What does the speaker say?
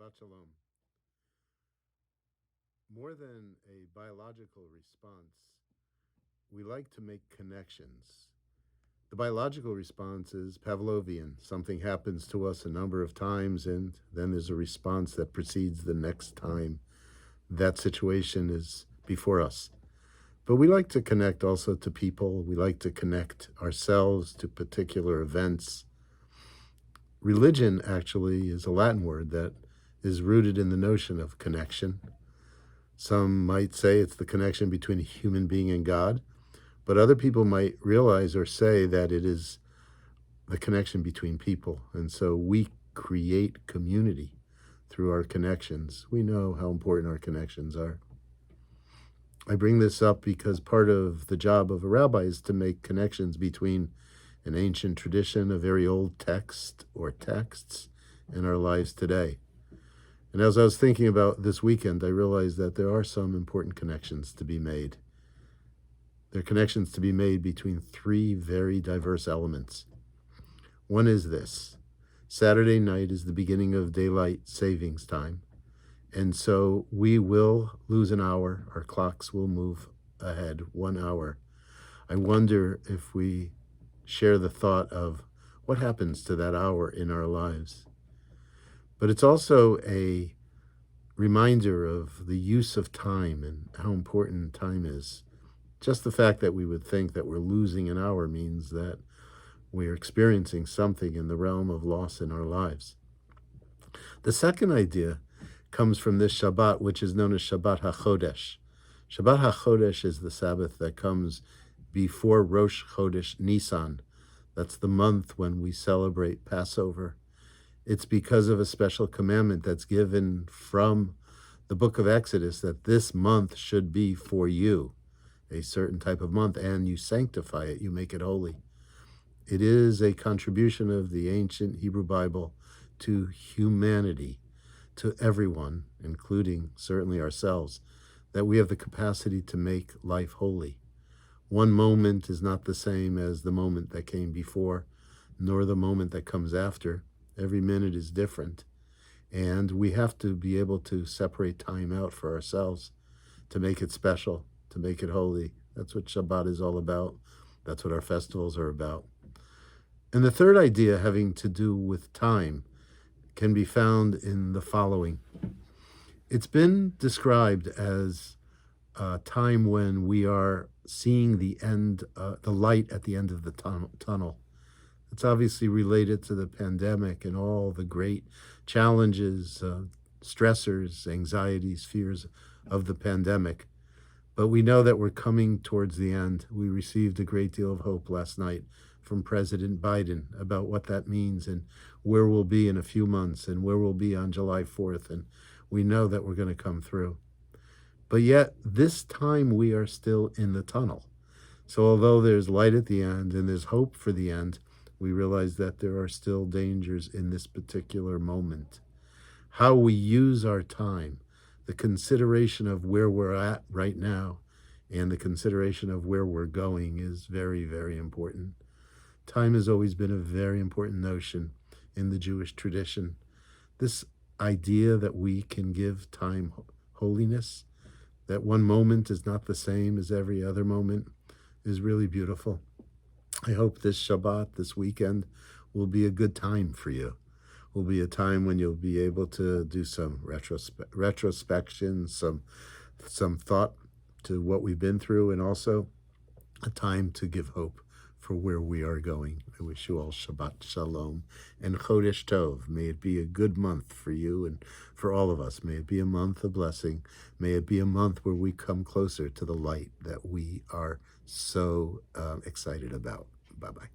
Shabbat Shalom. More than a biological response, we like to make connections. The biological response is Pavlovian. Something happens to us a number of times, and then there's a response that precedes the next time that situation is before us. But we like to connect also to people. We like to connect ourselves to particular events. Religion actually is a Latin word that is rooted in the notion of connection. Some might say it's the connection between a human being and God, but other people might realize or say that it is the connection between people. And so we create community through our connections. We know how important our connections are. I bring this up because part of the job of a rabbi is to make connections between an ancient tradition, a very old text or texts, and our lives today. And as I was thinking about this weekend, I realized that there are some important connections to be made. There are connections to be made between three very diverse elements. One is this: Saturday night is the beginning of daylight savings time. And so we will lose an hour. Our clocks will move ahead 1 hour. I wonder if we share the thought of what happens to that hour in our lives. But it's also a reminder of the use of time and how important time is. Just the fact that we would think that we're losing an hour means that we're experiencing something in the realm of loss in our lives. The second idea comes from this Shabbat, which is known as Shabbat HaChodesh. Shabbat HaChodesh is the Sabbath that comes before Rosh Chodesh Nisan. That's the month when we celebrate Passover. It's because of a special commandment that's given from the book of Exodus that this month should be for you, a certain type of month, and you sanctify it, you make it holy. It is a contribution of the ancient Hebrew Bible to humanity, to everyone, including certainly ourselves, that we have the capacity to make life holy. One moment is not the same as the moment that came before, nor the moment that comes after. Every minute is different, and we have to be able to separate time out for ourselves to make it special, to make it holy. That's what Shabbat is all about. That's what our festivals are about. And the third idea, having to do with time, can be found in the following. It's been described as a time when we are seeing the end, the light at the end of the tunnel. It's obviously related to the pandemic and all the great challenges, stressors, anxieties, fears of the pandemic. But we know that we're coming towards the end. We received a great deal of hope last night from President Biden about what that means and where we'll be in a few months and where we'll be on July 4th. And we know that we're going to come through. But yet, this time we are still in the tunnel. So although there's light at the end and there's hope for the end, we realize that there are still dangers in this particular moment. How we use our time, the consideration of where we're at right now, and the consideration of where we're going is very, very important. Time has always been a very important notion in the Jewish tradition. This idea that we can give time holiness, that one moment is not the same as every other moment, is really beautiful. I hope this Shabbat, this weekend, will be a good time for you. Will be a time when you'll be able to do some retrospection, some thought to what we've been through, and also a time to give hope for where we are going. I wish you all Shabbat Shalom and Chodesh Tov. May it be a good month for you and for all of us. May it be a month of blessing. May it be a month where we come closer to the light that we are so excited about. Bye-bye.